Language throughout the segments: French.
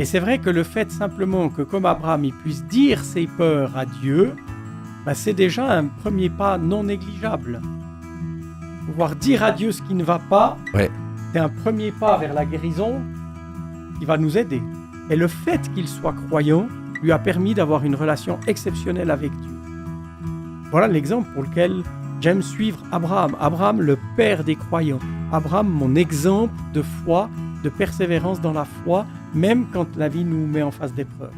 Et c'est vrai que le fait simplement que comme Abraham, il puisse dire ses peurs à Dieu, c'est déjà un premier pas non négligeable. Pouvoir dire à Dieu ce qui ne va pas, Ouais. c'est un premier pas vers la guérison qui va nous aider. Et le fait qu'il soit croyant lui a permis d'avoir une relation exceptionnelle avec Dieu. Voilà l'exemple pour lequel j'aime suivre Abraham. Abraham, le père des croyants. Abraham, mon exemple de foi, de persévérance dans la foi, même quand la vie nous met en face d'épreuves.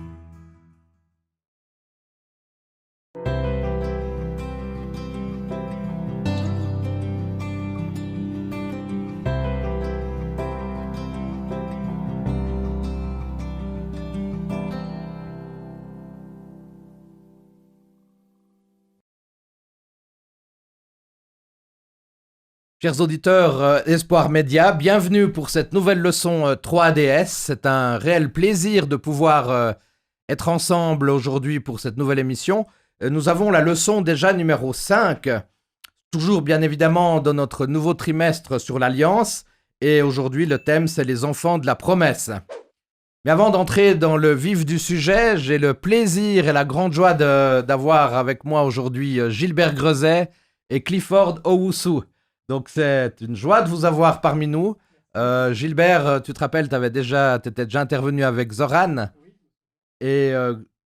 Chers auditeurs Espoir Média, bienvenue pour cette nouvelle leçon 3ADS. C'est un réel plaisir de pouvoir être ensemble aujourd'hui pour cette nouvelle émission. Nous avons la leçon déjà numéro 5, toujours bien évidemment dans notre nouveau trimestre sur l'Alliance. Et aujourd'hui, le thème, c'est les enfants de la promesse. Mais avant d'entrer dans le vif du sujet, j'ai le plaisir et la grande joie d'avoir avec moi aujourd'hui Gilbert Grezet et Clifford Owusu. Donc, c'est une joie de vous avoir parmi nous. Gilbert, tu te rappelles, tu étais déjà intervenu avec Zoran. Et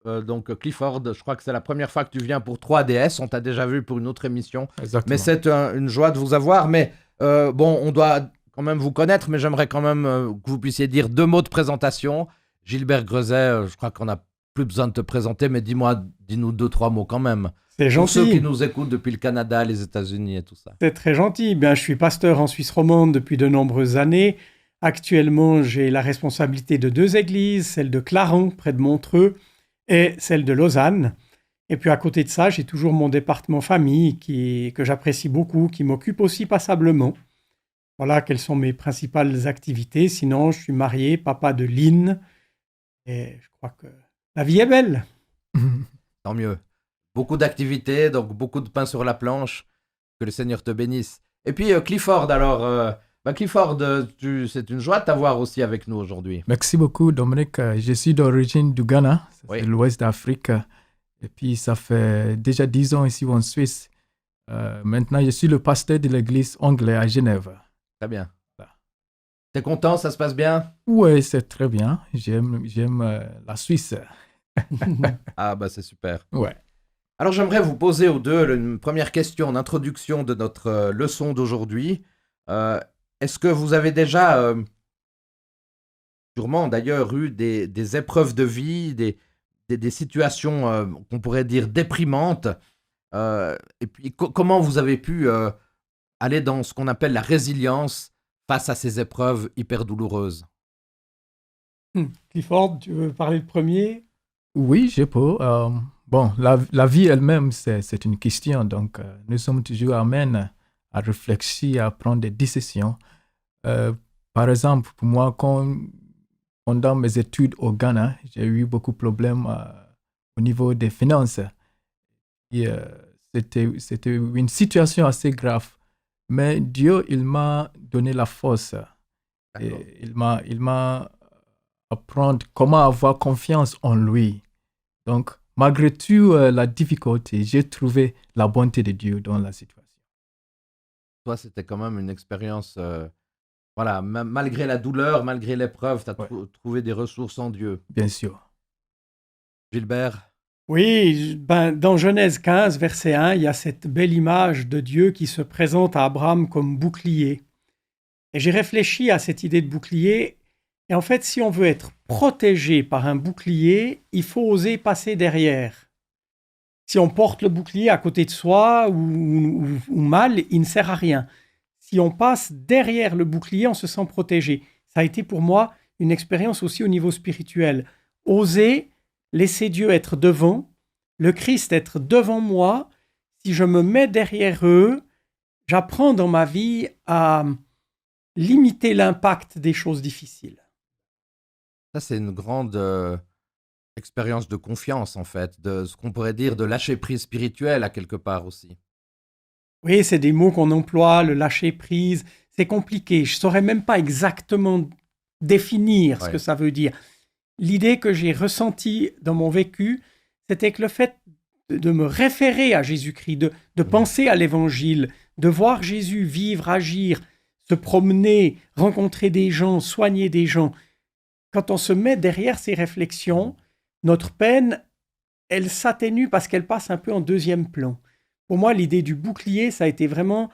donc, Clifford, je crois que c'est la première fois que tu viens pour 3DS. On t'a déjà vu pour une autre émission. Exactement. Mais c'est une joie de vous avoir. Mais bon, on doit quand même vous connaître, mais j'aimerais quand même que vous puissiez dire 2 mots de présentation. Gilbert Grezet, je crois qu'on n'a plus besoin de te présenter, mais dis-nous 2-3 mots quand même. C'est Pour gentil. ceux qui nous écoutent depuis le Canada, les États-Unis et tout ça. C'est très gentil. Je suis pasteur en Suisse romande depuis de nombreuses années. Actuellement, j'ai la responsabilité de 2 églises, celle de Clarens, près de Montreux, et celle de Lausanne. Et puis à côté de ça, j'ai toujours mon département famille que j'apprécie beaucoup, qui m'occupe aussi passablement. Voilà quelles sont mes principales activités. Sinon, je suis marié, papa de Lynn, et je crois que la vie est belle. Tant mieux. Beaucoup d'activités, donc beaucoup de pain sur la planche. Que le Seigneur te bénisse. Et puis Clifford, alors, Clifford, c'est une joie de t'avoir aussi avec nous aujourd'hui. Merci beaucoup, Dominique. Je suis d'origine du Ghana, Oui. c'est l'ouest d'Afrique. Et puis, ça fait déjà 10 ans ici en Suisse. Maintenant, je suis le pasteur de l'église anglaise à Genève. Très bien. Voilà. T'es content, ça se passe bien? Oui, c'est très bien. J'aime la Suisse. Ah c'est super. Ouais. Alors j'aimerais vous poser aux deux une première question d'introduction de notre leçon d'aujourd'hui. Est-ce que vous avez déjà, sûrement d'ailleurs, eu des épreuves de vie, des situations qu'on pourrait dire déprimantes, et puis comment vous avez pu aller dans ce qu'on appelle la résilience face à ces épreuves hyper douloureuses? Clifford, tu veux parler le premier? Oui, je peux. La vie elle-même, c'est une question. Donc, nous sommes toujours amenés à réfléchir, à prendre des décisions. Par exemple, pour moi, pendant mes études au Ghana, j'ai eu beaucoup de problèmes au niveau des finances. Et, c'était une situation assez grave. Mais Dieu, il m'a donné la force. Et il m'a appris comment avoir confiance en lui. Donc, malgré tout la difficulté, j'ai trouvé la bonté de Dieu dans la situation. Toi, c'était quand même une expérience, malgré la douleur, malgré l'épreuve, tu as trouvé des ressources en Dieu. Bien sûr. Gilbert? Oui, dans Genèse 15, verset 1, il y a cette belle image de Dieu qui se présente à Abraham comme bouclier. Et j'ai réfléchi à cette idée de bouclier. Et en fait, si on veut être protégé par un bouclier, il faut oser passer derrière. Si on porte le bouclier à côté de soi ou mal, il ne sert à rien. Si on passe derrière le bouclier, on se sent protégé. Ça a été pour moi une expérience aussi au niveau spirituel. Oser laisser Dieu être devant, le Christ être devant moi. Si je me mets derrière eux, j'apprends dans ma vie à limiter l'impact des choses difficiles. Ça, c'est une grande expérience de confiance, en fait, de ce qu'on pourrait dire de lâcher prise spirituel à quelque part aussi. Oui, c'est des mots qu'on emploie, le lâcher prise. C'est compliqué. Je ne saurais même pas exactement définir ce que ça veut dire. l'idée que j'ai ressentie dans mon vécu, c'était que le fait de me référer à Jésus-Christ, de penser à l'Évangile, de voir Jésus vivre, agir, se promener, rencontrer des gens, soigner des gens, quand on se met derrière ces réflexions, notre peine, elle s'atténue parce qu'elle passe un peu en deuxième plan. Pour moi, l'idée du bouclier, ça a été vraiment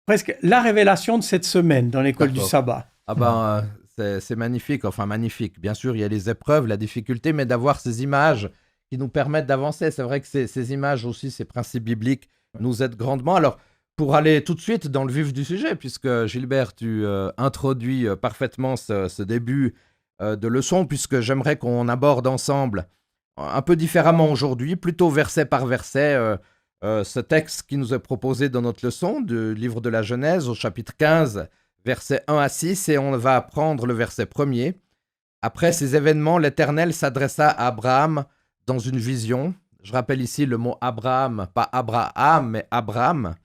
presque la révélation de cette semaine dans l'école du sabbat. Ah ben, c'est magnifique, enfin magnifique. Bien sûr, il y a les épreuves, la difficulté, mais d'avoir ces images qui nous permettent d'avancer. C'est vrai que ces images aussi, ces principes bibliques nous aident grandement. Alors, pour aller tout de suite dans le vif du sujet, puisque Gilbert, tu introduis parfaitement ce début de leçon, puisque j'aimerais qu'on aborde ensemble un peu différemment aujourd'hui, plutôt verset par verset, ce texte qui nous est proposé dans notre leçon du livre de la Genèse au chapitre 15, versets 1 à 6, et on va apprendre le verset 1er. Après ces événements, l'Éternel s'adressa à Abraham dans une vision. Je rappelle ici le mot Abraham, pas Abraham, mais Abraham.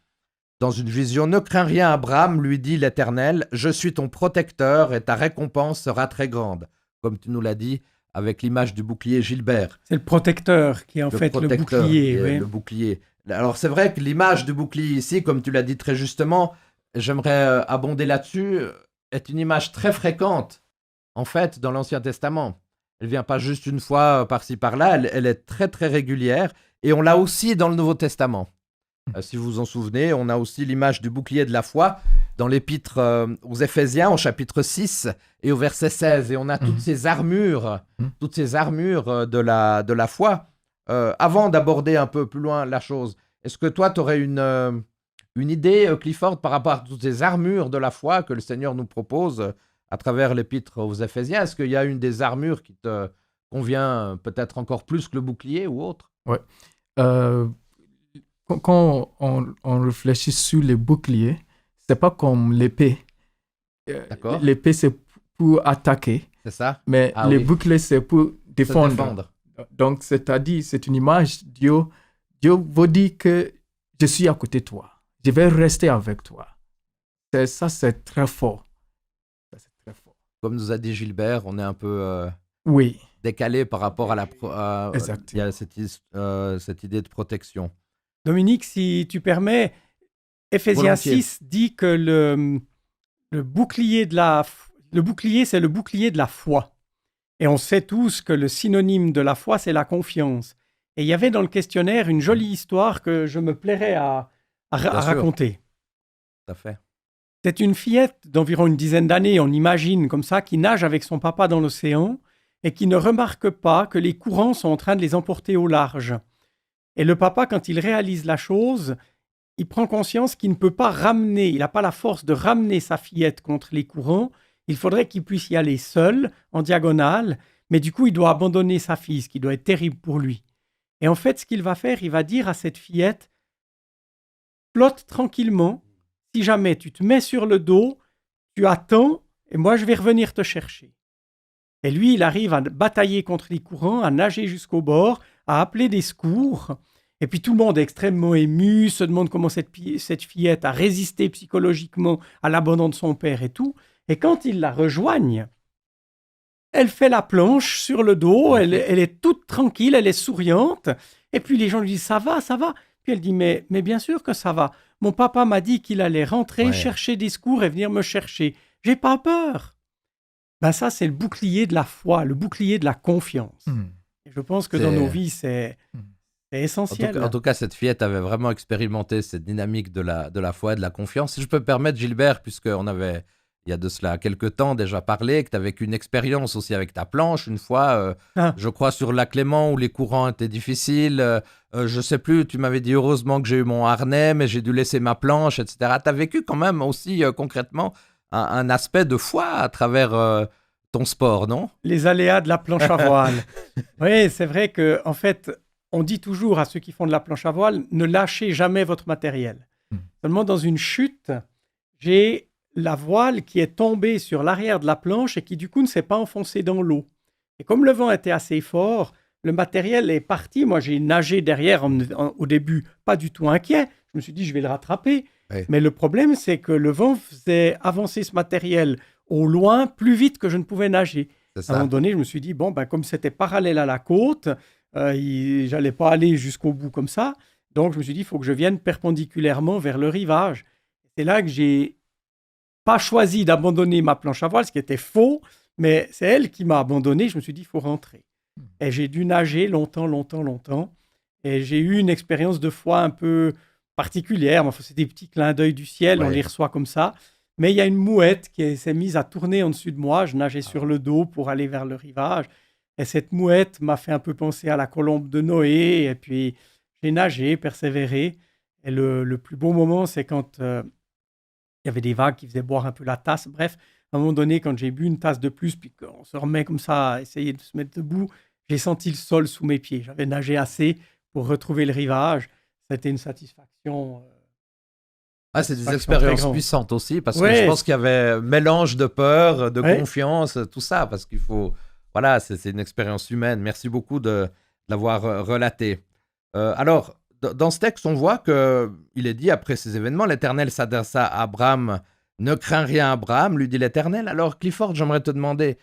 Dans une vision, ne crains rien, Abraham, lui dit l'Éternel, je suis ton protecteur et ta récompense sera très grande. Comme tu nous l'as dit, avec l'image du bouclier Gilbert. C'est le protecteur qui est en fait le bouclier. Oui. Le bouclier. Alors c'est vrai que l'image du bouclier ici, comme tu l'as dit très justement, j'aimerais abonder là-dessus, est une image très fréquente, en fait, dans l'Ancien Testament. Elle ne vient pas juste une fois par-ci par-là, elle est très très régulière, et on l'a aussi dans le Nouveau Testament. Si vous vous en souvenez, on a aussi l'image du bouclier de la foi dans l'épître aux Éphésiens, au chapitre 6 et au verset 16, et on a toutes ces armures de la foi. Avant d'aborder un peu plus loin la chose, est-ce que toi, tu aurais une idée, Clifford, par rapport à toutes ces armures de la foi que le Seigneur nous propose à travers l'épître aux Éphésiens? Est-ce qu'il y a une des armures qui te convient peut-être encore plus que le bouclier ou autre? Oui. Quand on réfléchit sur les boucliers, c'est pas comme l'épée. D'accord. L'épée, c'est pour attaquer. C'est ça? Mais les boucliers, c'est pour défendre. Donc, c'est-à-dire, c'est une image. Dieu vous dit que je suis à côté de toi. Je vais rester avec toi. Ça, c'est très fort. C'est très fort. Comme nous a dit Gilbert, on est un peu oui. décalé par rapport à Exactement. il y a cette idée de protection. Dominique, si tu permets, Éphésiens 6 dit que le bouclier, c'est le bouclier de la foi. Et on sait tous que le synonyme de la foi, c'est la confiance. Et il y avait dans le questionnaire une jolie histoire que je me plairais à raconter. Tout à fait. C'est une fillette d'environ une dizaine d'années, on imagine comme ça, qui nage avec son papa dans l'océan et qui ne remarque pas que les courants sont en train de les emporter au large. Et le papa, quand il réalise la chose, il prend conscience qu'il ne peut pas ramener, il n'a pas la force de ramener sa fillette contre les courants. Il faudrait qu'il puisse y aller seul, en diagonale, mais du coup, il doit abandonner sa fille, ce qui doit être terrible pour lui. Et en fait, ce qu'il va faire, il va dire à cette fillette, flotte tranquillement, si jamais tu te mets sur le dos, tu attends, et moi, je vais revenir te chercher. Et lui, il arrive à batailler contre les courants, à nager jusqu'au bord, à appeler des secours. Et puis tout le monde est extrêmement ému, se demande comment cette fillette a résisté psychologiquement à l'abandon de son père et tout. Et quand ils la rejoignent, elle fait la planche sur le dos, elle est toute tranquille, elle est souriante. Et puis les gens lui disent « ça va ?» Puis elle dit « mais bien sûr que ça va. Mon papa m'a dit qu'il allait rentrer, chercher des secours et venir me chercher. J'ai pas peur. » Ben ça, c'est le bouclier de la foi, le bouclier de la confiance. Et je pense que dans nos vies, c'est essentiel. En tout cas, cette fillette avait vraiment expérimenté cette dynamique de la foi et de la confiance. Si je peux me permettre, Gilbert, puisqu'on avait, il y a de cela quelques temps, déjà parlé, que tu as vécu une expérience aussi avec ta planche, une fois, je crois, sur Lac Léman, où les courants étaient difficiles. Je sais plus, tu m'avais dit heureusement que j'ai eu mon harnais, mais j'ai dû laisser ma planche, etc. Tu as vécu quand même aussi concrètement un aspect de foi à travers ton sport, non? Les aléas de la planche à voile. Oui, c'est vrai que en fait, on dit toujours à ceux qui font de la planche à voile, ne lâchez jamais votre matériel. Seulement dans une chute, j'ai la voile qui est tombée sur l'arrière de la planche et qui du coup ne s'est pas enfoncée dans l'eau. Et comme le vent était assez fort, le matériel est parti. Moi, j'ai nagé derrière au début, pas du tout inquiet. Je me suis dit, je vais le rattraper. Oui. Mais le problème, c'est que le vent faisait avancer ce matériel au loin plus vite que je ne pouvais nager. C'est À un moment ça. donné, je me suis dit, bon, ben, comme c'était parallèle à la côte, j'allais pas aller jusqu'au bout comme ça. Donc, je me suis dit, il faut que je vienne perpendiculairement vers le rivage. C'est là que j'ai pas choisi d'abandonner ma planche à voile, ce qui était faux, mais c'est elle qui m'a abandonné. Je me suis dit, il faut rentrer. Et j'ai dû nager longtemps, longtemps, longtemps. Et j'ai eu une expérience de foi un peu particulière. Enfin, c'est des petits clins d'œil du ciel, on Ouais. les reçoit comme ça. Mais il y a une mouette qui s'est mise à tourner en dessus de moi. Je nageais sur le dos pour aller vers le rivage. Et cette mouette m'a fait un peu penser à la colombe de Noé. Et puis, j'ai nagé, persévéré. Et le plus beau moment, c'est quand il y avait des vagues qui faisaient boire un peu la tasse. Bref, à un moment donné, quand j'ai bu une tasse de plus, puis qu'on se remet comme ça à essayer de se mettre debout, j'ai senti le sol sous mes pieds. J'avais nagé assez pour retrouver le rivage. C'était une Ah, c'est des satisfaction très expériences grande. puissantes aussi, parce que je Ouais, pense qu'il y avait un mélange de peur, de ouais. confiance, tout ça, parce qu'il faut... Voilà, c'est une expérience humaine. Merci beaucoup de l'avoir relaté. Alors, dans ce texte, on voit qu'il est dit, après ces événements, l'Éternel s'adressa à Abraham. Ne crains rien, Abraham, lui dit l'Éternel. Alors, Clifford, j'aimerais te demander,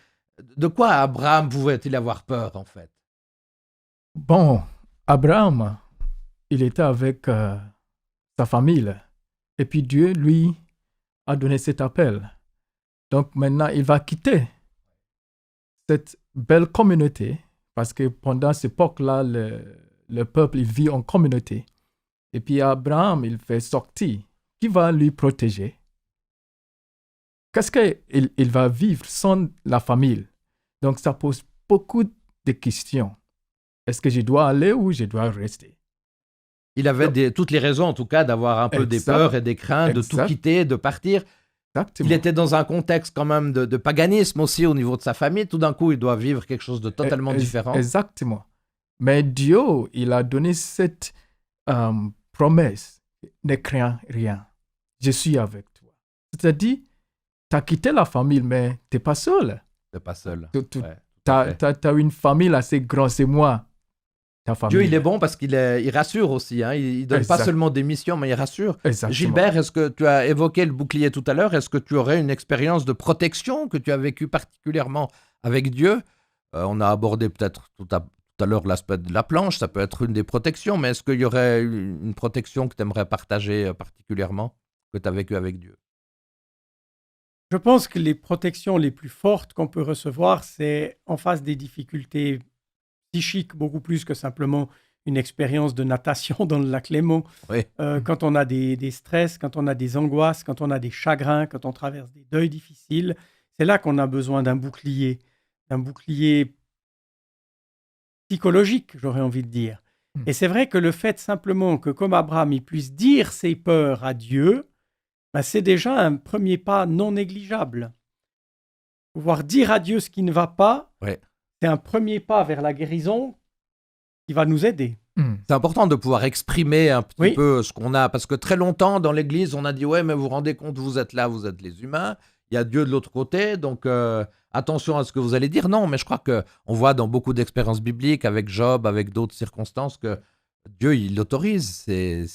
de quoi Abraham pouvait-il avoir peur, en fait? Bon, Abraham, il était avec sa famille. Et puis Dieu, lui, a donné cet appel. Donc maintenant, il va quitter cette belle communauté, parce que pendant cette époque-là, le peuple, il vit en communauté. Et puis Abraham, il fait sortir. Qui va lui protéger? Qu'est-ce qu'il va vivre sans la famille? Donc ça pose beaucoup de questions. Est-ce que je dois aller ou je dois rester? Il avait toutes les raisons, en tout cas, d'avoir un peu des peurs et des craintes, de tout quitter, de partir. Exactement. Il était dans un contexte quand même de paganisme aussi au niveau de sa famille. Tout d'un coup, il doit vivre quelque chose de totalement différent. Exactement. Mais Dieu, il a donné cette promesse. Ne crains rien. Je suis avec toi. C'est-à-dire, tu as quitté la famille, mais tu n'es pas seul. Tu n'es pas seul. Tu as une famille assez grande, c'est moi. Ta famille. Dieu, il est bon parce qu'il rassure aussi. Hein. Il ne donne pas seulement des missions, mais il rassure. Exactement. Gilbert, est-ce que tu as évoqué le bouclier tout à l'heure? Est-ce que tu aurais une expérience de protection que tu as vécue particulièrement avec Dieu? On a abordé peut-être tout à l'heure l'aspect de la planche, ça peut être une des protections, mais est-ce qu'il y aurait une protection que tu aimerais partager particulièrement, que tu as vécue avec Dieu? Je pense que les protections les plus fortes qu'on peut recevoir, c'est en face des difficultés psychiques, beaucoup plus que simplement une expérience de natation dans le lac Léman. Oui. Quand on a des stress, quand on a des angoisses, quand on a des chagrins, quand on traverse des deuils difficiles, c'est là qu'on a besoin d'un bouclier psychologique, j'aurais envie de dire. Et c'est vrai que le fait simplement que, comme Abraham, il puisse dire ses peurs à Dieu, ben c'est déjà un premier pas non négligeable. Pouvoir dire à Dieu ce qui ne va pas, c'est un premier pas vers la guérison qui va nous aider. C'est important de pouvoir exprimer un petit peu ce qu'on a, parce que très longtemps dans l'Église, on a dit « Ouais, mais vous vous rendez compte, vous êtes là, vous êtes les humains, il y a Dieu de l'autre côté, donc attention à ce que vous allez dire. » Non, mais je crois qu'on voit dans beaucoup d'expériences bibliques, avec Job, avec d'autres circonstances, que Dieu, il autorise ces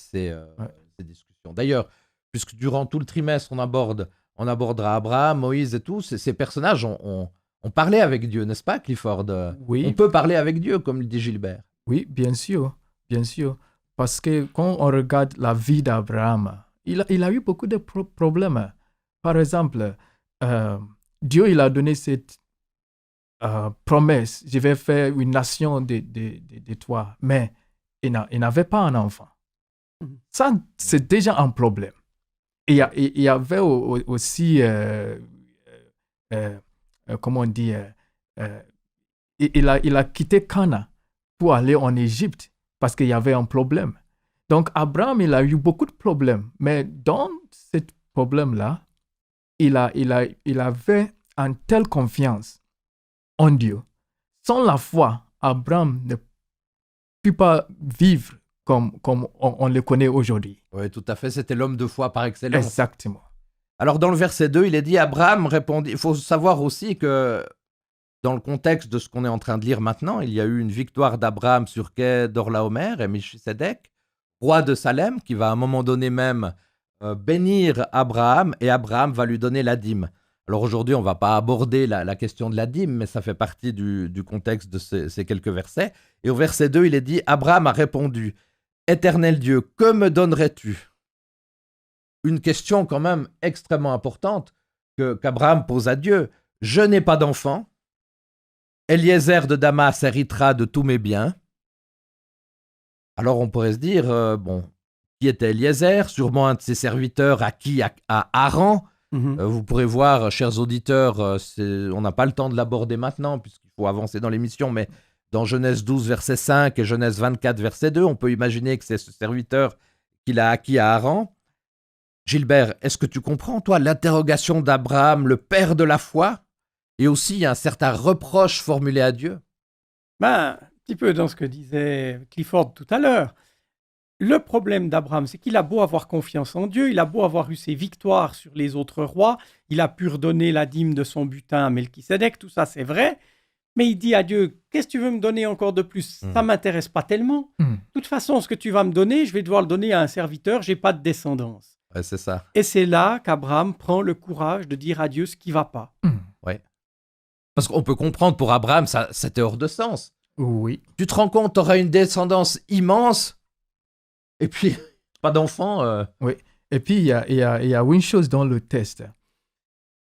discussions. D'ailleurs, puisque durant tout le trimestre, on abordera Abraham, Moïse et tout, ces personnages ont parlé avec Dieu, n'est-ce pas, Clifford? Oui. On peut parler avec Dieu, comme le dit Gilbert. Oui, bien sûr. Parce que quand on regarde la vie d'Abraham, il a eu beaucoup de problèmes. Par exemple, Dieu, il a donné cette promesse, je vais faire une nation de toi, mais il n'avait pas un enfant. Ça, c'est déjà un problème. Et il y avait aussi, comment on dit, il a quitté Cana pour aller en Égypte parce qu'il y avait un problème. Donc, Abraham, il a eu beaucoup de problèmes. Mais dans ce problème-là, il avait une telle confiance en Dieu. Sans la foi, Abraham ne peut pas vivre comme on le connaît aujourd'hui. Oui, tout à fait. C'était l'homme de foi par excellence. Exactement. Alors, dans le verset 2, il est dit, Abraham répondit... Il faut savoir aussi que dans le contexte de ce qu'on est en train de lire maintenant, il y a eu une victoire d'Abraham sur Kedorlaomer et Melchisedec, roi de Salem, qui va à un moment donné même bénir Abraham, et Abraham va lui donner la dîme. Alors aujourd'hui, on ne va pas aborder la question de la dîme, mais ça fait partie du contexte de ces quelques versets. Et au verset 2, il est dit, Abraham a répondu, « Éternel Dieu, que me donnerais-tu » Une question quand même extrêmement importante qu'Abraham pose à Dieu. « Je n'ai pas d'enfant. Eliezer de Damas héritera de tous mes biens. » Alors on pourrait se dire, qui était Eliezer? Sûrement un de ses serviteurs acquis à Haran. Vous pourrez voir, chers auditeurs, on n'a pas le temps de l'aborder maintenant, puisqu'il faut avancer dans l'émission, mais dans Genèse 12, verset 5 et Genèse 24, verset 2, on peut imaginer que c'est ce serviteur qu'il a acquis à Haran. Gilbert, est-ce que tu comprends, toi, l'interrogation d'Abraham, le père de la foi, et aussi un certain reproche formulé à Dieu? Un petit peu dans ce que disait Clifford tout à l'heure. Le problème d'Abraham, c'est qu'il a beau avoir confiance en Dieu, il a beau avoir eu ses victoires sur les autres rois, il a pu redonner la dîme de son butin à Melchisédek, tout ça c'est vrai, mais il dit à Dieu, qu'est-ce que tu veux me donner encore de plus? Ça ne m'intéresse pas tellement. De toute façon, ce que tu vas me donner, je vais devoir le donner à un serviteur, j'ai pas de descendance. Ouais, c'est ça. Et c'est là qu'Abraham prend le courage de dire à Dieu ce qui ne va pas. Ouais. Parce qu'on peut comprendre pour Abraham, ça, c'était hors de sens. Oui. Tu te rends compte, tu auras une descendance immense, et puis pas d'enfant. Oui. Et puis, il y a une chose dans le texte.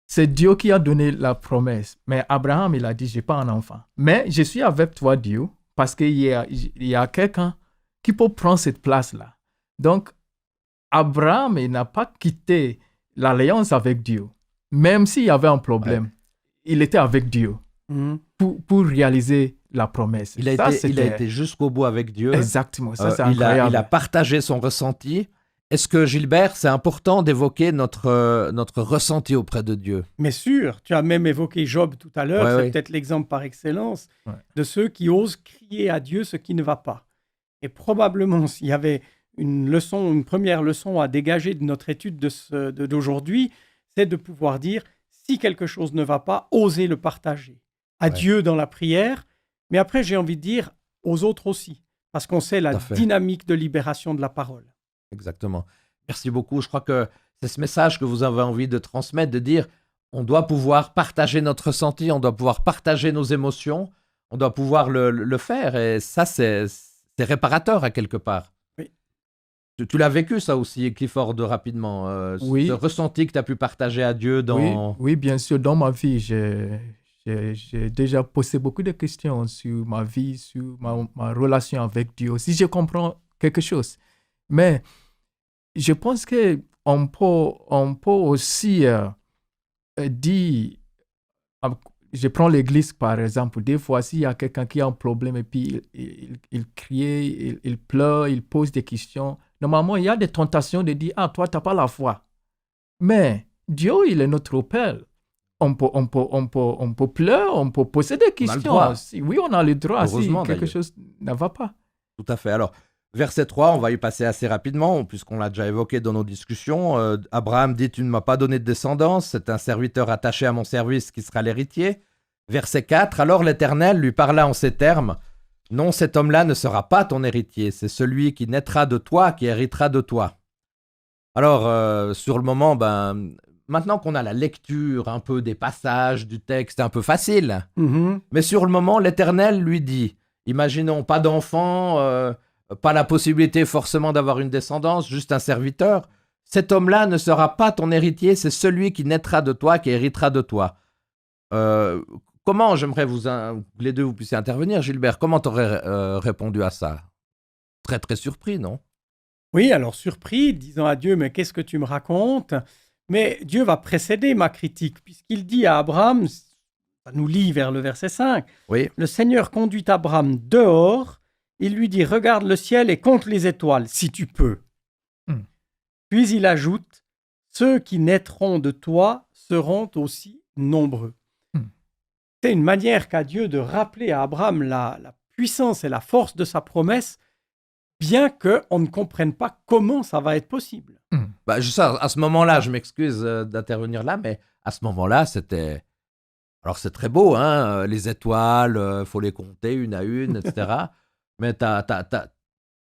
C'est Dieu qui a donné la promesse. Mais Abraham, il a dit, je n'ai pas un enfant. Mais je suis avec toi, Dieu, parce qu'il y a quelqu'un qui peut prendre cette place-là. Donc, Abraham, il n'a pas quitté l'alliance avec Dieu. Même s'il y avait un problème, il était avec Dieu pour réaliser la promesse. Il a été jusqu'au bout avec Dieu. Exactement, ça c'est incroyable. Il a partagé son ressenti. Est-ce que, Gilbert, c'est important d'évoquer notre ressenti auprès de Dieu? Mais sûr, tu as même évoqué Job tout à l'heure, c'est peut-être l'exemple par excellence de ceux qui osent crier à Dieu ce qui ne va pas. Et probablement, s'il y avait une première leçon à dégager de notre étude d'aujourd'hui, c'est de pouvoir dire, si quelque chose ne va pas, osez le partager. À Dieu dans la prière, mais après, j'ai envie de dire aux autres aussi, parce qu'on sait la dynamique de libération de la parole. Exactement. Merci beaucoup. Je crois que c'est ce message que vous avez envie de transmettre, de dire, on doit pouvoir partager notre ressenti, on doit pouvoir partager nos émotions, on doit pouvoir le faire, et ça, c'est réparateur à quelque part. Tu l'as vécu, ça aussi, Clifford, rapidement, ce ressenti que tu as pu partager à Dieu dans... Oui, bien sûr. Dans ma vie, j'ai déjà posé beaucoup de questions sur ma vie, sur ma relation avec Dieu, si je comprends quelque chose. Mais je pense qu'on peut aussi dire... Je prends l'église, par exemple. Des fois, s'il y a quelqu'un qui a un problème et puis il crie, il pleure, il pose des questions... Normalement, il y a des tentations de dire « Ah, toi, tu n'as pas la foi. » Mais Dieu, il est notre Père. On peut pleurer, on peut poser des questions. Oui, on a le droit si quelque chose ne va pas. Tout à fait. Alors, verset 3, on va y passer assez rapidement, puisqu'on l'a déjà évoqué dans nos discussions. Abraham dit « Tu ne m'as pas donné de descendance, c'est un serviteur attaché à mon service qui sera l'héritier. » Verset 4, « Alors l'Éternel lui parla en ces termes. « Non, cet homme-là ne sera pas ton héritier, c'est celui qui naîtra de toi, qui héritera de toi. » Alors, sur le moment, maintenant qu'on a la lecture un peu des passages du texte, un peu facile, mais sur le moment, l'Éternel lui dit, imaginons pas d'enfant, pas la possibilité forcément d'avoir une descendance, juste un serviteur, cet homme-là ne sera pas ton héritier, c'est celui qui naîtra de toi, qui héritera de toi. Comment, j'aimerais les deux vous puissiez intervenir, Gilbert, comment tu aurais répondu à ça? Très très surpris, non? Oui, alors surpris, disant à Dieu, mais qu'est-ce que tu me racontes? Mais Dieu va précéder ma critique, puisqu'il dit à Abraham, ça nous lie vers le verset 5, le Seigneur conduit Abraham dehors, il lui dit, regarde le ciel et compte les étoiles, si tu peux. Puis il ajoute, ceux qui naîtront de toi seront aussi nombreux. C'est une manière qu'a Dieu de rappeler à Abraham la puissance et la force de sa promesse, bien qu'on ne comprenne pas comment ça va être possible. À ce moment-là, je m'excuse d'intervenir là, mais à ce moment-là, c'était... Alors c'est très beau, hein, les étoiles, faut les compter une à une, etc. Mais t'as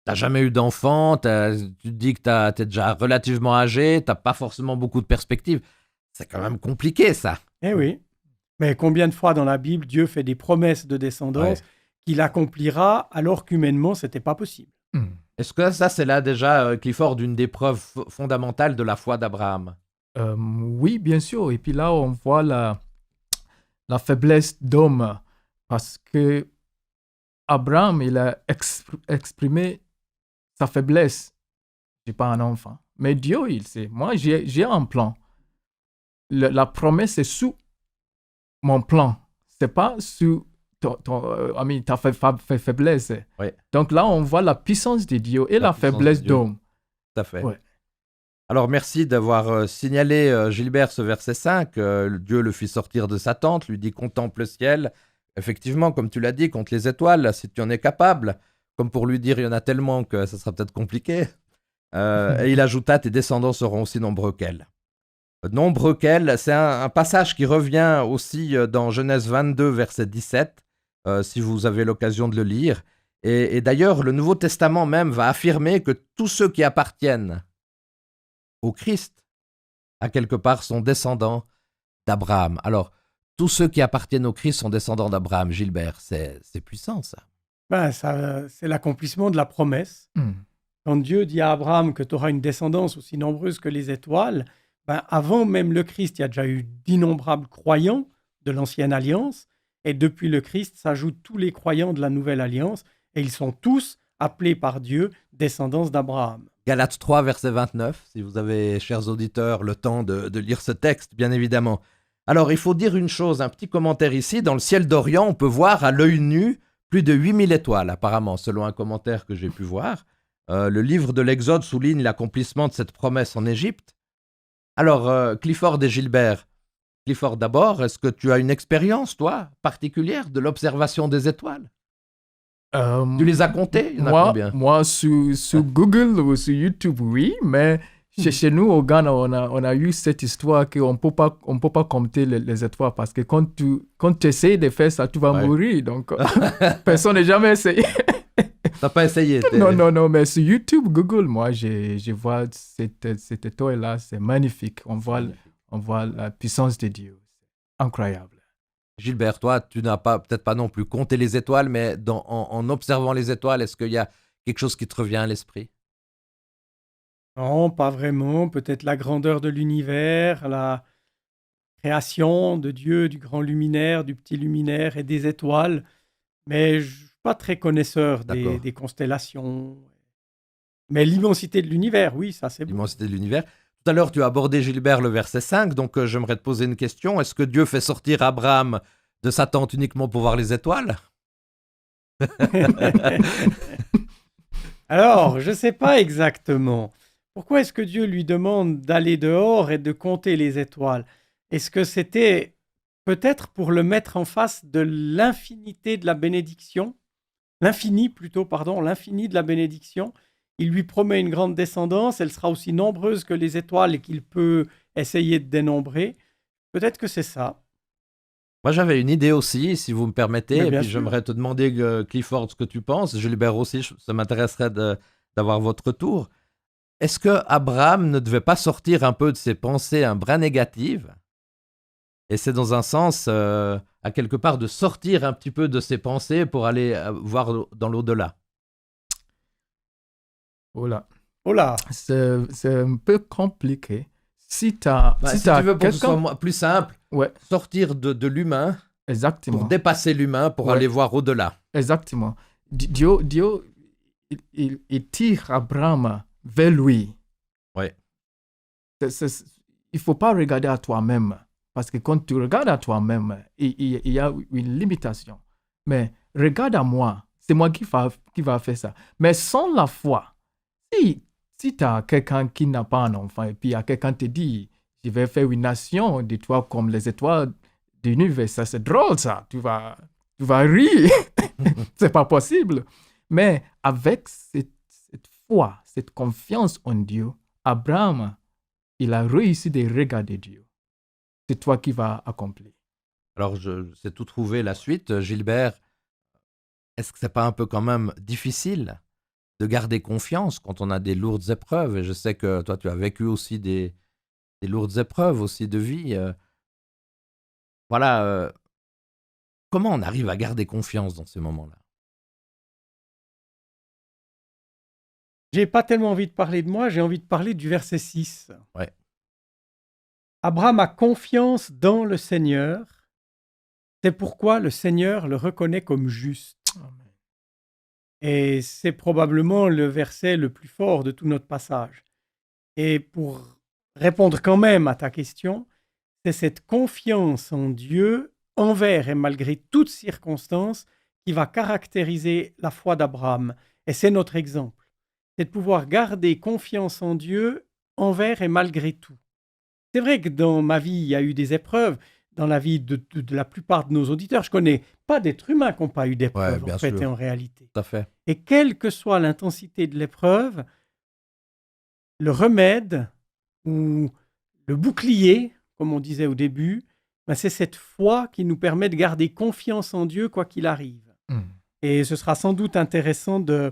jamais eu d'enfant, tu te dis que t'es déjà relativement âgé, t'as pas forcément beaucoup de perspectives. C'est quand même compliqué, ça. Eh oui. Mais combien de fois dans la Bible, Dieu fait des promesses de descendance qu'il accomplira alors qu'humainement, ce n'était pas possible. Est-ce que ça, c'est là déjà, Clifford, une des preuves fondamentales de la foi d'Abraham? Oui, bien sûr. Et puis là, on voit la faiblesse d'homme parce que Abraham, il a exprimé sa faiblesse. Je n'ai pas un enfant. Mais Dieu, il sait. Moi, j'ai un plan. La promesse est sous mon plan. Ce n'est pas sous ta faiblesse. Oui. Donc là, on voit la puissance de Dieu et la faiblesse d'homme. Tout à fait. Ouais. Alors, merci d'avoir signalé, Gilbert, ce verset 5. Dieu le fit sortir de sa tente, lui dit « Contemple le ciel ». Effectivement, comme tu l'as dit, compte les étoiles, si tu en es capable. Comme pour lui dire, il y en a tellement que ça sera peut-être compliqué. Et il ajouta « Tes descendants seront aussi nombreux qu'elles ». Nombreux qu'elles, c'est un passage qui revient aussi dans Genèse 22, verset 17, si vous avez l'occasion de le lire. Et d'ailleurs, le Nouveau Testament même va affirmer que tous ceux qui appartiennent au Christ, à quelque part, sont descendants d'Abraham. Alors, tous ceux qui appartiennent au Christ sont descendants d'Abraham. Gilbert, c'est puissant, ça. Ça, c'est l'accomplissement de la promesse. Quand Dieu dit à Abraham que tu auras une descendance aussi nombreuse que les étoiles, avant même le Christ, il y a déjà eu d'innombrables croyants de l'Ancienne Alliance, et depuis le Christ s'ajoutent tous les croyants de la Nouvelle Alliance, et ils sont tous appelés par Dieu descendants d'Abraham. Galates 3, verset 29, si vous avez, chers auditeurs, le temps de lire ce texte, bien évidemment. Alors, il faut dire une chose, un petit commentaire ici. Dans le ciel d'Orient, on peut voir à l'œil nu plus de 8000 étoiles, apparemment, selon un commentaire que j'ai pu voir. Le livre de l'Exode souligne l'accomplissement de cette promesse en Égypte. Alors, Clifford et Gilbert, Clifford d'abord, est-ce que tu as une expérience, toi, particulière de l'observation des étoiles? Tu les as comptées? Il y en a combien? Moi, sur Google ou sur YouTube, oui, mais chez nous, au Ghana, on a eu cette histoire qu'on ne peut pas compter les étoiles parce que quand tu essayes de faire ça, tu vas mourir. Donc, personne n'a jamais essayé. T'as pas essayé? Non, mais sur YouTube, Google, moi, je vois cette étoile-là, c'est magnifique. On voit la puissance de Dieu. C'est incroyable. Gilbert, toi, tu n'as peut-être pas non plus compté les étoiles, mais en observant les étoiles, est-ce qu'il y a quelque chose qui te revient à l'esprit? Non, pas vraiment. Peut-être la grandeur de l'univers, la création de Dieu, du grand luminaire, du petit luminaire et des étoiles. Mais je ne suis pas très connaisseur des constellations. Mais l'immensité de l'univers, oui, ça c'est bon. L'immensité de l'univers. Tout à l'heure, tu as abordé, Gilbert, le verset 5, donc j'aimerais te poser une question. Est-ce que Dieu fait sortir Abraham de sa tente uniquement pour voir les étoiles? Alors, je ne sais pas exactement. Pourquoi est-ce que Dieu lui demande d'aller dehors et de compter les étoiles? Est-ce que c'était peut-être pour le mettre en face de l'infinité de la bénédiction? L'infini plutôt, pardon, l'infini de la bénédiction. Il lui promet une grande descendance, elle sera aussi nombreuse que les étoiles et qu'il peut essayer de dénombrer. Peut-être que c'est ça. Moi, j'avais une idée aussi, si vous me permettez, Mais et bien puis sûr. j'aimerais te demander, Clifford, ce que tu penses. Gilbert aussi, ça m'intéresserait d'avoir votre retour. Est-ce que Abraham ne devait pas sortir un peu de ses pensées un brin négatives? Et c'est dans un sens, à quelque part, de sortir un petit peu de ses pensées pour aller voir dans l'au-delà. Oh là. C'est un peu compliqué. Si tu veux, pour que ce soit plus simple, sortir de l'humain, exactement, pour dépasser l'humain, pour aller voir au-delà. Exactement. Dieu il tire Abraham vers lui. Ouais. Il ne faut pas regarder à toi-même. Parce que quand tu regardes à toi-même, il y a une limitation. Mais regarde à moi. C'est moi qui va faire ça. Mais sans la foi, si tu as quelqu'un qui n'a pas un enfant et puis il y a quelqu'un qui te dit, je vais faire une nation de toi comme les étoiles de l'univers, ça c'est drôle ça. Tu vas rire. C'est pas possible. Mais avec cette foi, cette confiance en Dieu, Abraham, il a réussi de regarder Dieu. C'est toi qui vas accomplir. Alors, je sais tout trouver la suite. Gilbert, est-ce que c'est pas un peu quand même difficile de garder confiance quand on a des lourdes épreuves? Et je sais que toi, tu as vécu aussi des lourdes épreuves aussi de vie. Voilà. Comment on arrive à garder confiance dans ces moments-là? J'ai pas tellement envie de parler de moi, j'ai envie de parler du verset 6. Ouais. Abraham a confiance dans le Seigneur, c'est pourquoi le Seigneur le reconnaît comme juste. Amen. Et c'est probablement le verset le plus fort de tout notre passage. Et pour répondre quand même à ta question, c'est cette confiance en Dieu, envers et malgré toutes circonstances, qui va caractériser la foi d'Abraham. Et c'est notre exemple. C'est de pouvoir garder confiance en Dieu envers et malgré tout. C'est vrai que dans ma vie, il y a eu des épreuves. Dans la vie de la plupart de nos auditeurs, je connais pas d'êtres humains qui n'ont pas eu d'épreuves, bien en fait sûr. et en réalité. Tout à fait. Et quelle que soit l'intensité de l'épreuve, le remède ou le bouclier, comme on disait au début, ben c'est cette foi qui nous permet de garder confiance en Dieu quoi qu'il arrive. Et ce sera sans doute intéressant de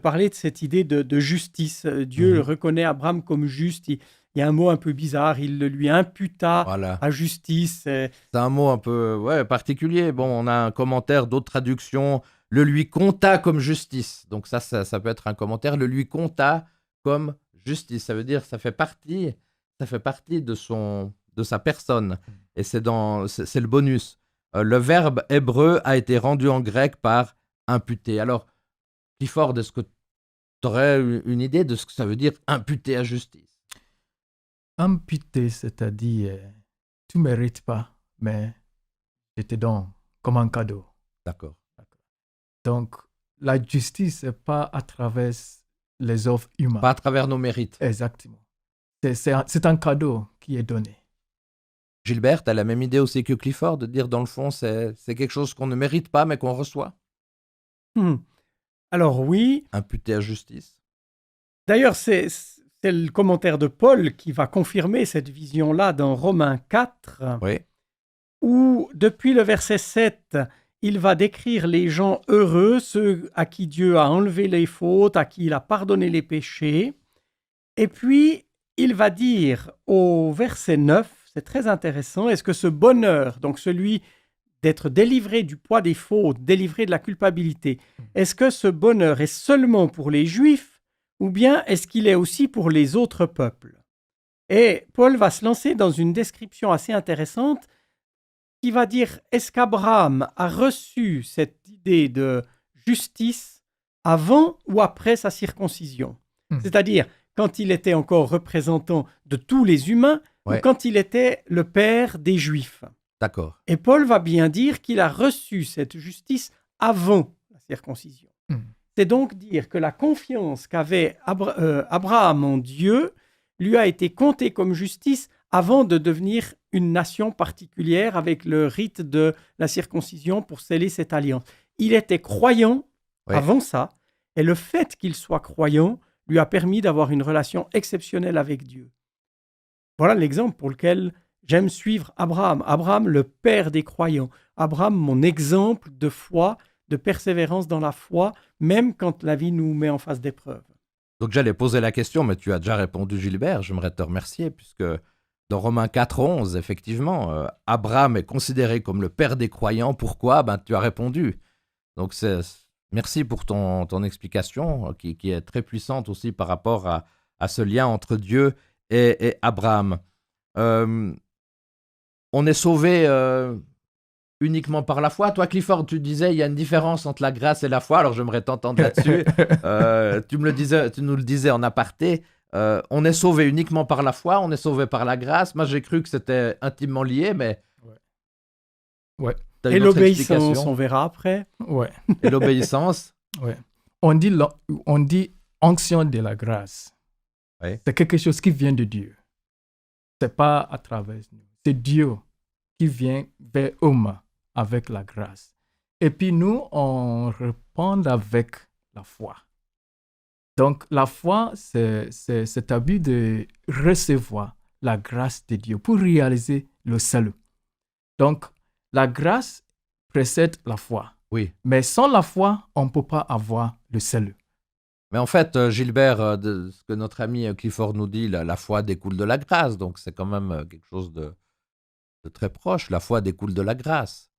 parler de cette idée de justice. Dieu reconnaît Abraham comme juste. Il y a un mot un peu bizarre, il le lui imputa Voilà. à justice. C'est un mot un peu particulier. Bon, on a un commentaire d'autres traductions. Le lui compta comme justice. Donc ça peut être un commentaire. Le lui compta comme justice. Ça veut dire ça fait partie de sa personne. Et c'est le bonus. Le verbe hébreu a été rendu en grec par imputer. Alors, Clifford, est-ce que tu aurais une idée de ce que ça veut dire imputer à justice? Imputer, c'est-à-dire, tu ne mérites pas, mais je te donne comme un cadeau. D'accord. Donc, la justice, ce n'est pas à travers les œuvres humaines. Pas à travers nos mérites. Exactement. C'est un cadeau qui est donné. Gilbert, tu as la même idée aussi que Clifford, de dire dans le fond, c'est quelque chose qu'on ne mérite pas, mais qu'on reçoit? Alors oui. Imputé à justice. D'ailleurs, c'est le commentaire de Paul qui va confirmer cette vision-là dans Romains 4, Oui. où depuis le verset 7, il va décrire les gens heureux, ceux à qui Dieu a enlevé les fautes, à qui il a pardonné les péchés. Et puis, il va dire au verset 9, c'est très intéressant, est-ce que ce bonheur, donc celui d'être délivré du poids des fautes, délivré de la culpabilité, est-ce que ce bonheur est seulement pour les Juifs ou bien est-ce qu'il est aussi pour les autres peuples? Et Paul va se lancer dans une description assez intéressante qui va dire, est-ce qu'Abraham a reçu cette idée de justice avant ou après sa circoncision? C'est-à-dire, quand il était encore représentant de tous les humains ou quand il était le père des Juifs. D'accord. Et Paul va bien dire qu'il a reçu cette justice avant la circoncision. C'est donc dire que la confiance qu'avait Abraham en Dieu lui a été comptée comme justice avant de devenir une nation particulière avec le rite de la circoncision pour sceller cette alliance. Il était croyant avant ça, et le fait qu'il soit croyant lui a permis d'avoir une relation exceptionnelle avec Dieu. Voilà l'exemple pour lequel j'aime suivre Abraham. Abraham, le père des croyants. Abraham, mon exemple de foi, de persévérance dans la foi, même quand la vie nous met en face d'épreuves. Donc j'allais poser la question, mais tu as déjà répondu, Gilbert. J'aimerais te remercier, puisque dans Romains 4:11, effectivement, Abraham est considéré comme le père des croyants. Pourquoi? Tu as répondu. Donc merci pour ton explication, qui est très puissante aussi par rapport à ce lien entre Dieu et Abraham. On est sauvé uniquement par la foi. Toi, Clifford, tu disais il y a une différence entre la grâce et la foi. Alors, j'aimerais t'entendre là-dessus. Tu nous le disais en aparté. On est sauvé uniquement par la foi, on est sauvé par la grâce. Moi, j'ai cru que c'était intimement lié, mais... Ouais. Et l'obéissance, on verra après. Ouais. Et l'obéissance? Ouais. On dit onction de la grâce. Ouais. C'est quelque chose qui vient de Dieu. C'est pas à travers nous. C'est Dieu qui vient vers l'homme avec la grâce. Et puis nous, on répond avec la foi. Donc la foi, c'est cet abus de recevoir la grâce de Dieu pour réaliser le salut. Donc la grâce précède la foi. Oui. Mais sans la foi, on ne peut pas avoir le salut. Mais en fait, Gilbert, de ce que notre ami Clifford nous dit, la foi découle de la grâce, donc c'est quand même quelque chose de très proche. La foi découle de la grâce.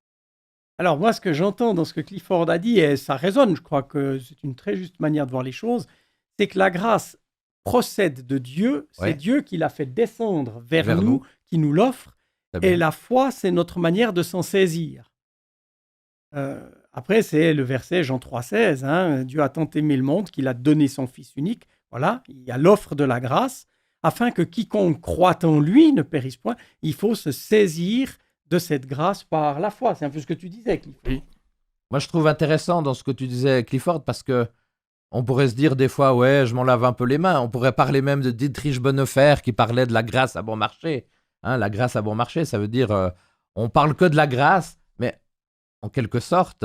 Alors moi, ce que j'entends dans ce que Clifford a dit, et ça résonne, je crois que c'est une très juste manière de voir les choses, c'est que la grâce procède de Dieu, c'est Ouais. Dieu qui l'a fait descendre vers Vers nous, nous. qui nous l'offre, Très bien. et la foi, c'est notre manière de s'en saisir. Après, c'est le verset Jean 3,16, hein, Dieu a tant aimé le monde qu'il a donné son Fils unique, voilà, il y a l'offre de la grâce, afin que quiconque croit en lui ne périsse point, il faut se saisir de cette grâce par la foi. C'est un peu ce que tu disais, Clifford. Oui. Moi, je trouve intéressant dans ce que tu disais, Clifford, parce que on pourrait se dire des fois, ouais, je m'en lave un peu les mains. On pourrait parler même de Dietrich Bonhoeffer qui parlait de la grâce à bon marché. Hein, la grâce à bon marché, ça veut dire on parle que de la grâce, mais en quelque sorte,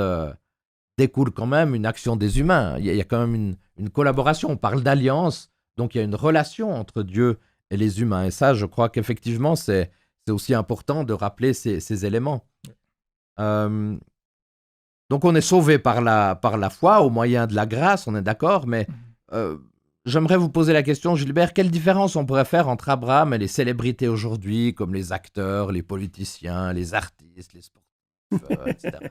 découle quand même une action des humains. Il y a quand même une collaboration. On parle d'alliance, donc il y a une relation entre Dieu et les humains. Et ça, je crois qu'effectivement, c'est aussi important de rappeler ces éléments. Donc on est sauvé par la foi, au moyen de la grâce, on est d'accord, mais j'aimerais vous poser la question, Gilbert, quelle différence on pourrait faire entre Abraham et les célébrités aujourd'hui, comme les acteurs, les politiciens, les artistes, les sportifs, etc.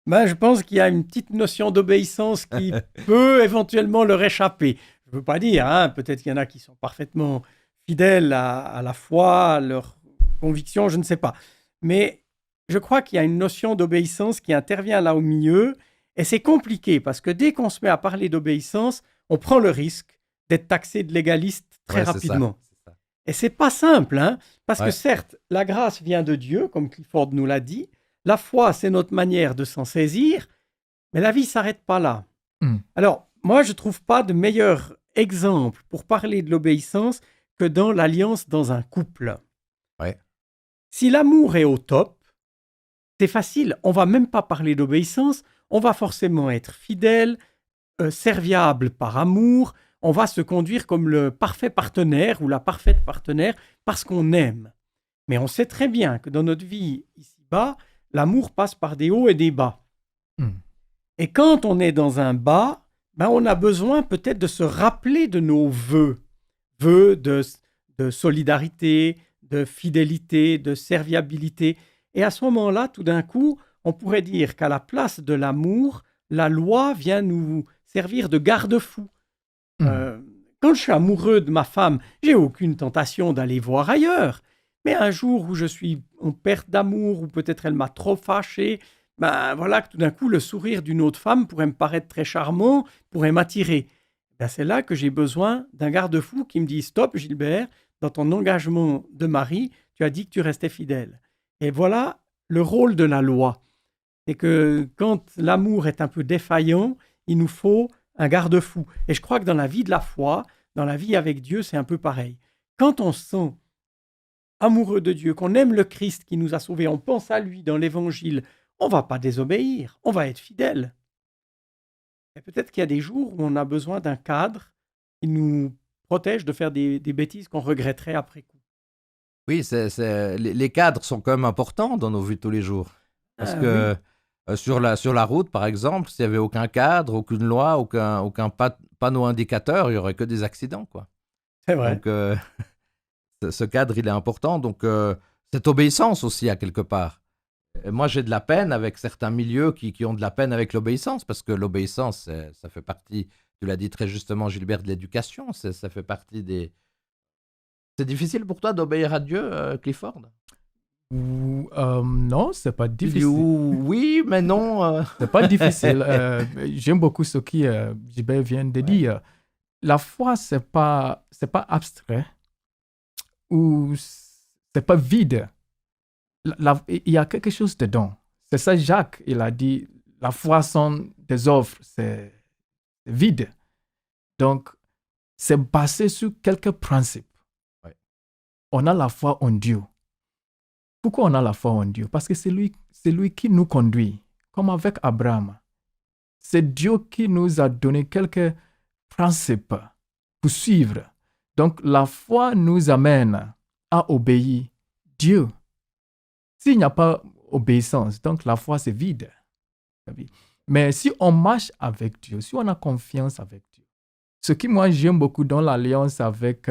Ben, je pense qu'il y a une petite notion d'obéissance qui peut éventuellement leur échapper. Je ne veux pas dire, hein, peut-être qu'il y en a qui sont parfaitement fidèles à la foi, à leurs convictions, je ne sais pas. Mais je crois qu'il y a une notion d'obéissance qui intervient là au milieu, et c'est compliqué, parce que dès qu'on se met à parler d'obéissance, on prend le risque d'être taxé de légaliste très Ouais, rapidement. c'est ça. Et c'est pas simple, hein, parce Ouais. que certes, la grâce vient de Dieu, comme Clifford nous l'a dit. La foi, c'est notre manière de s'en saisir, mais la vie ne s'arrête pas là. Mm. Alors, moi, je ne trouve pas de meilleur exemple pour parler de l'obéissance que dans l'alliance dans un couple. Ouais. Si l'amour est au top, c'est facile, on va même pas parler d'obéissance, on va forcément être fidèle, serviable par amour, on va se conduire comme le parfait partenaire ou la parfaite partenaire parce qu'on aime. Mais on sait très bien que dans notre vie ici-bas, l'amour passe par des hauts et des bas. Mm. Et quand on est dans un bas, ben on a besoin peut-être de se rappeler de nos vœux. Vœux de solidarité, de fidélité, de serviabilité. Et à ce moment-là, tout d'un coup, on pourrait dire qu'à la place de l'amour, la loi vient nous servir de garde-fou. Quand je suis amoureux de ma femme, j'ai aucune tentation d'aller voir ailleurs. Mais un jour où je suis en perte d'amour, ou peut-être elle m'a trop fâché, ben voilà que tout d'un coup, le sourire d'une autre femme pourrait me paraître très charmant, pourrait m'attirer. Ben c'est là que j'ai besoin d'un garde-fou qui me dit « Stop, Gilbert, dans ton engagement de mari, tu as dit que tu restais fidèle. » Et voilà le rôle de la loi. C'est que quand l'amour est un peu défaillant, il nous faut un garde-fou. Et je crois que dans la vie de la foi, dans la vie avec Dieu, c'est un peu pareil. Quand on se sent amoureux de Dieu, qu'on aime le Christ qui nous a sauvés, on pense à lui dans l'Évangile, on ne va pas désobéir, on va être fidèle. Et peut-être qu'il y a des jours où on a besoin d'un cadre qui nous protège de faire des bêtises qu'on regretterait après coup. Oui, les cadres sont quand même importants dans nos vies de tous les jours. Parce que sur la route, par exemple, s'il n'y avait aucun cadre, aucune loi, aucun panneau indicateur, il n'y aurait que des accidents, quoi. C'est vrai. Donc, ce cadre, il est important. Donc, cette obéissance aussi, à quelque part. Et moi, j'ai de la peine avec certains milieux qui ont de la peine avec l'obéissance, parce que l'obéissance, ça fait partie, tu l'as dit très justement, Gilbert, de l'éducation. Ça fait partie des... C'est difficile pour toi d'obéir à Dieu, Clifford? Non, c'est pas difficile. Oui, mais non. C'est pas difficile. J'aime beaucoup ce que Gilbert vient de dire. La foi, c'est pas abstrait ou c'est pas vide. Il y a quelque chose dedans. C'est ça, Jacques, il a dit, la foi sans des offres, c'est vide. Donc, c'est basé sur quelques principes. Ouais. On a la foi en Dieu. Pourquoi on a la foi en Dieu? Parce que c'est lui qui nous conduit, comme avec Abraham. C'est Dieu qui nous a donné quelques principes pour suivre. Donc, la foi nous amène à obéir Dieu. S'il n'y a pas obéissance, donc la foi, c'est vide. Mais si on marche avec Dieu, si on a confiance avec Dieu, ce qui, moi, j'aime beaucoup dans l'alliance avec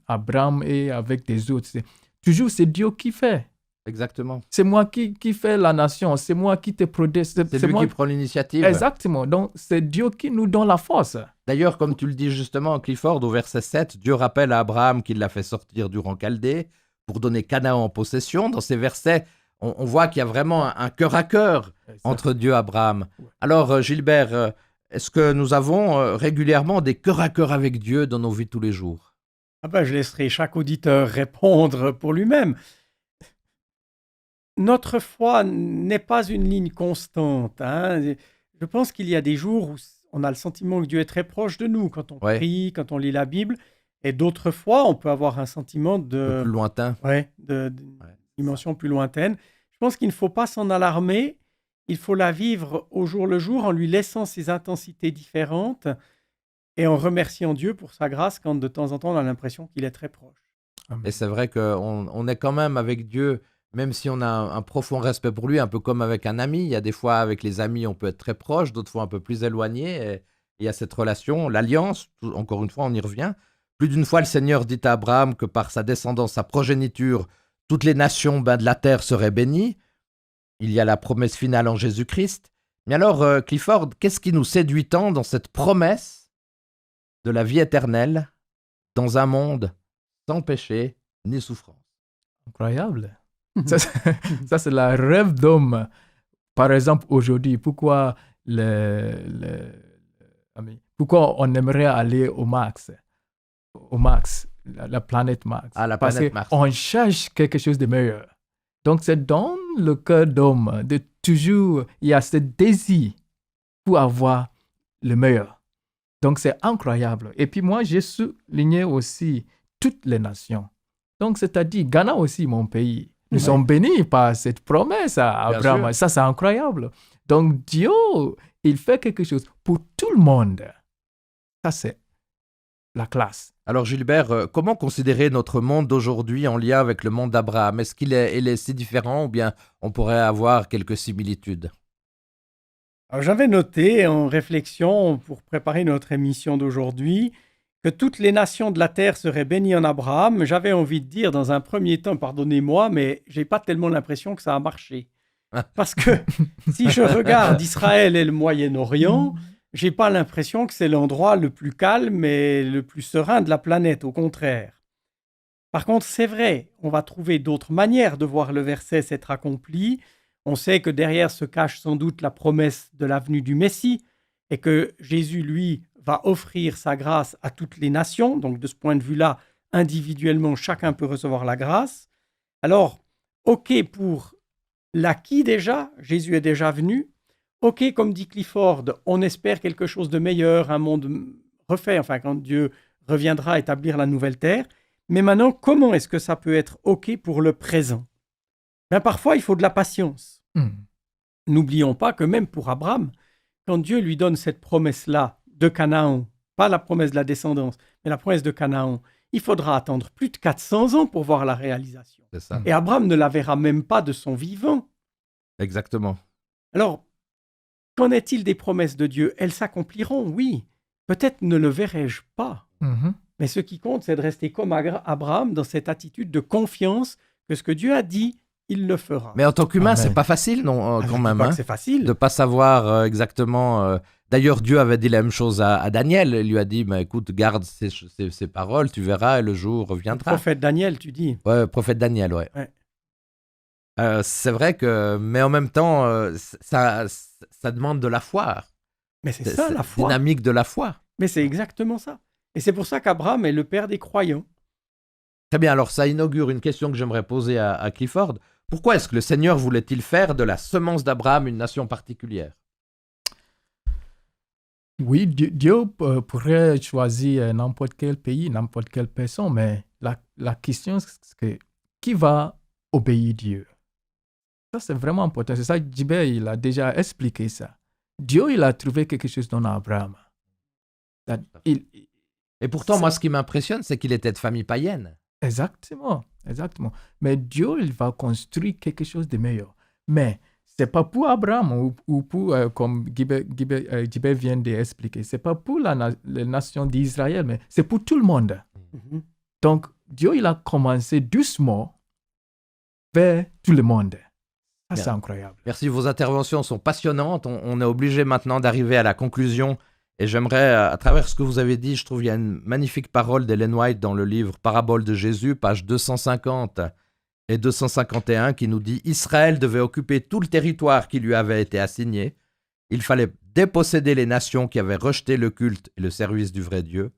Abraham et avec des autres, c'est Dieu qui fait. Exactement. C'est moi qui fais la nation, c'est moi qui te protège. C'est lui qui prend l'initiative. Exactement. Donc, c'est Dieu qui nous donne la force. D'ailleurs, comme tu le dis justement, Clifford, au verset 7, Dieu rappelle à Abraham qu'il l'a fait sortir du rang Chaldée pour donner Canaan en possession. Dans ces versets, on voit qu'il y a vraiment un cœur à cœur entre Dieu et Abraham. Alors, Gilbert, est-ce que nous avons régulièrement des cœurs à cœur avec Dieu dans nos vies tous les jours? Je laisserai chaque auditeur répondre pour lui-même. Notre foi n'est pas une ligne constante. Je pense qu'il y a des jours où on a le sentiment que Dieu est très proche de nous quand on prie, quand on lit la Bible. Et d'autres fois, on peut avoir un sentiment de plus lointain. De dimension plus lointaine. Je pense qu'il ne faut pas s'en alarmer. Il faut la vivre au jour le jour en lui laissant ses intensités différentes et en remerciant Dieu pour sa grâce quand de temps en temps on a l'impression qu'il est très proche. Et c'est vrai qu'on est quand même avec Dieu. Même si on a un profond respect pour lui, un peu comme avec un ami. Il y a des fois, avec les amis, on peut être très proche, d'autres fois un peu plus éloigné. Et il y a cette relation, l'alliance, encore une fois, on y revient. Plus d'une fois, le Seigneur dit à Abraham que par sa descendance, sa progéniture, toutes les nations de la terre seraient bénies. Il y a la promesse finale en Jésus-Christ. Mais alors, Clifford, qu'est-ce qui nous séduit tant dans cette promesse de la vie éternelle dans un monde sans péché ni souffrance? Incroyable. Ça, c'est le rêve d'homme. Par exemple, aujourd'hui, pourquoi on aimerait aller au Mars, la planète Mars? La Parce planète Mars. qu'on cherche quelque chose de meilleur. Donc, c'est dans le cœur d'homme de toujours, il y a ce désir pour avoir le meilleur. Donc, c'est incroyable. Et puis, moi, j'ai souligné aussi toutes les nations. Donc, c'est-à-dire, Ghana aussi, mon pays. Nous sommes bénis par cette promesse à Abraham. Ça, c'est incroyable. Donc, Dieu, il fait quelque chose pour tout le monde. Ça, c'est la classe. Alors, Gilbert, comment considérer notre monde d'aujourd'hui en lien avec le monde d'Abraham? Est-ce qu'il est si différent ou bien on pourrait avoir quelques similitudes? Alors, j'avais noté en réflexion pour préparer notre émission d'aujourd'hui que toutes les nations de la terre seraient bénies en Abraham. J'avais envie de dire dans un premier temps, pardonnez-moi, mais j'ai pas tellement l'impression que ça a marché. Parce que si je regarde Israël et le Moyen-Orient, j'ai pas l'impression que c'est l'endroit le plus calme et le plus serein de la planète, au contraire. Par contre, c'est vrai, on va trouver d'autres manières de voir le verset s'être accompli. On sait que derrière se cache sans doute la promesse de la venue du Messie et que Jésus, lui, va offrir sa grâce à toutes les nations. Donc, de ce point de vue-là, individuellement, chacun peut recevoir la grâce. Alors, OK pour l'acquis déjà, Jésus est déjà venu. OK, comme dit Clifford, on espère quelque chose de meilleur, un monde refait, enfin, quand Dieu reviendra établir la nouvelle terre. Mais maintenant, comment est-ce que ça peut être OK pour le présent? Parfois, il faut de la patience. N'oublions pas que même pour Abraham, quand Dieu lui donne cette promesse-là de Canaan, pas la promesse de la descendance, mais la promesse de Canaan, il faudra attendre plus de 400 ans pour voir la réalisation. C'est ça. Et Abraham ne la verra même pas de son vivant. Exactement. Alors, qu'en est-il des promesses de Dieu? Elles s'accompliront, oui. Peut-être ne le verrai-je pas. Mais ce qui compte, c'est de rester comme Abraham dans cette attitude de confiance que ce que Dieu a dit, il le fera. Mais en tant qu'humain, c'est pas facile, non, quand même. C'est facile. De pas savoir exactement. D'ailleurs, Dieu avait dit la même chose à Daniel. Il lui a dit, écoute, garde ces paroles, tu verras, et le jour reviendra. Le prophète Daniel, tu dis. Ouais, prophète Daniel, ouais. C'est vrai que, mais en même temps, ça demande de la foi. Mais c'est ça, la foi. Dynamique de la foi. Mais c'est exactement ça. Et c'est pour ça qu'Abraham est le père des croyants. Très bien, alors ça inaugure une question que j'aimerais poser à Clifford. Pourquoi est-ce que le Seigneur voulait-il faire de la semence d'Abraham une nation particulière? Oui, Dieu pourrait choisir n'importe quel pays, n'importe quelle personne, mais la question, c'est que qui va obéir Dieu? Ça, c'est vraiment important. C'est ça que Gilbert, il a déjà expliqué ça. Dieu, il a trouvé quelque chose dans Abraham. Et pourtant, moi, ce qui m'impressionne, c'est qu'il était de famille païenne. Exactement. Mais Dieu, il va construire quelque chose de meilleur. Mais c'est pas pour Abraham ou pour, comme Guibert vient d'expliquer, c'est pas pour la nation d'Israël, mais c'est pour tout le monde. Mhm. Donc, Dieu, il a commencé doucement vers tout le monde. Ça, c'est incroyable. Merci, vos interventions sont passionnantes. On est obligé maintenant d'arriver à la conclusion. Et j'aimerais, à travers ce que vous avez dit, je trouve qu'il y a une magnifique parole d'Ellen White dans le livre Parabole de Jésus, pages 250 et 251, qui nous dit « Israël devait occuper tout le territoire qui lui avait été assigné. Il fallait déposséder les nations qui avaient rejeté le culte et le service du vrai Dieu.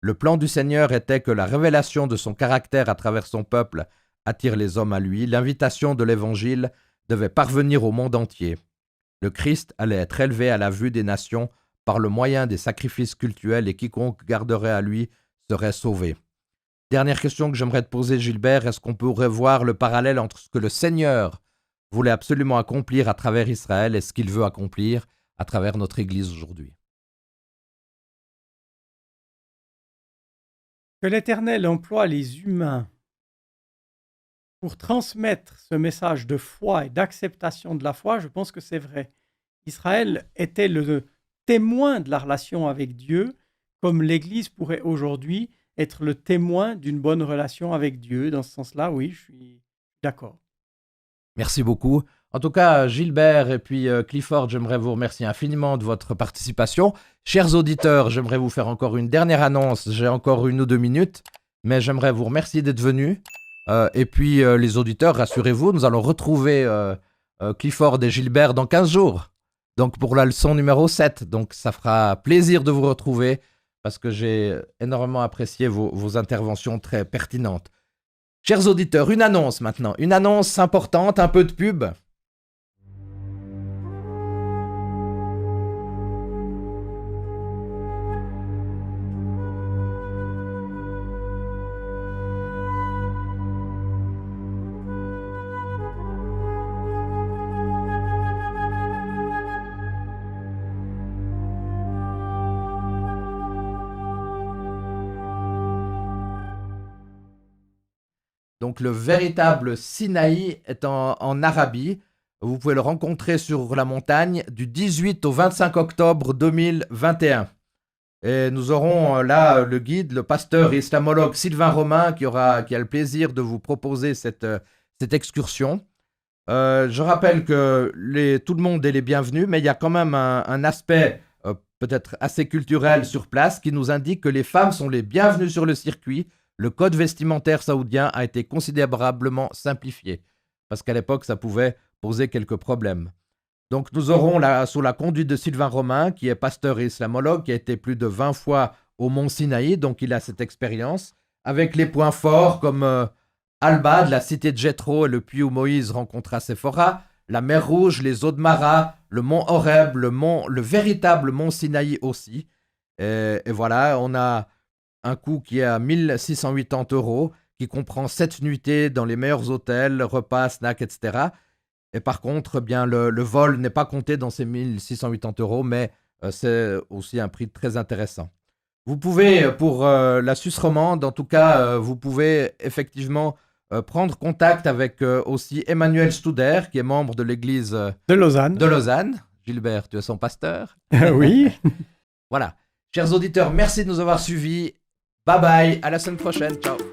Le plan du Seigneur était que la révélation de son caractère à travers son peuple attire les hommes à lui. L'invitation de l'Évangile devait parvenir au monde entier. Le Christ allait être élevé à la vue des nations par le moyen des sacrifices cultuels et quiconque garderait à lui serait sauvé. » Dernière question que j'aimerais te poser, Gilbert, est-ce qu'on pourrait voir le parallèle entre ce que le Seigneur voulait absolument accomplir à travers Israël et ce qu'il veut accomplir à travers notre Église aujourd'hui? Que l'Éternel emploie les humains pour transmettre ce message de foi et d'acceptation de la foi, je pense que c'est vrai. Israël était le témoin de la relation avec Dieu, comme l'Église pourrait aujourd'hui être le témoin d'une bonne relation avec Dieu. Dans ce sens-là, oui, je suis d'accord. Merci beaucoup. En tout cas, Gilbert et puis Clifford, j'aimerais vous remercier infiniment de votre participation. Chers auditeurs, j'aimerais vous faire encore une dernière annonce. J'ai encore 1 ou 2 minutes, mais j'aimerais vous remercier d'être venus. Et puis, les auditeurs, rassurez-vous, nous allons retrouver Clifford et Gilbert dans 15 jours. Donc, pour la leçon numéro 7. Donc, ça fera plaisir de vous retrouver parce que j'ai énormément apprécié vos interventions très pertinentes. Chers auditeurs, une annonce maintenant. Une annonce importante, un peu de pub. Donc le véritable Sinaï est en Arabie. Vous pouvez le rencontrer sur la montagne du 18 au 25 octobre 2021. Et nous aurons là le guide, le pasteur et islamologue Sylvain Romain qui a le plaisir de vous proposer cette excursion. Je rappelle que tout le monde est les bienvenus, mais il y a quand même un aspect peut-être assez culturel sur place qui nous indique que les femmes sont les bienvenues sur le circuit. Le code vestimentaire saoudien a été considérablement simplifié, parce qu'à l'époque, ça pouvait poser quelques problèmes. Donc nous aurons sous la conduite de Sylvain Romain, qui est pasteur et islamologue, qui a été plus de 20 fois au mont Sinaï, donc il a cette expérience, avec les points forts comme Al-Bad, la cité de Jéthro et le puits où Moïse rencontra Séphora, la mer Rouge, les eaux de Mara, le mont Horeb, le véritable mont Sinaï aussi. Et voilà, on a un coût qui est à 1 680 €, qui comprend 7 nuitées dans les meilleurs hôtels, repas, snacks, etc. Et par contre, eh bien, le vol n'est pas compté dans ces 1 680 €, mais c'est aussi un prix très intéressant. Vous pouvez, pour la Suisse romande, en tout cas, vous pouvez effectivement prendre contact avec aussi Emmanuel Studer, qui est membre de l'église de Lausanne. Gilbert, tu es son pasteur. Oui. Voilà. Chers auditeurs, merci de nous avoir suivis. Bye bye, à la semaine prochaine. Ciao.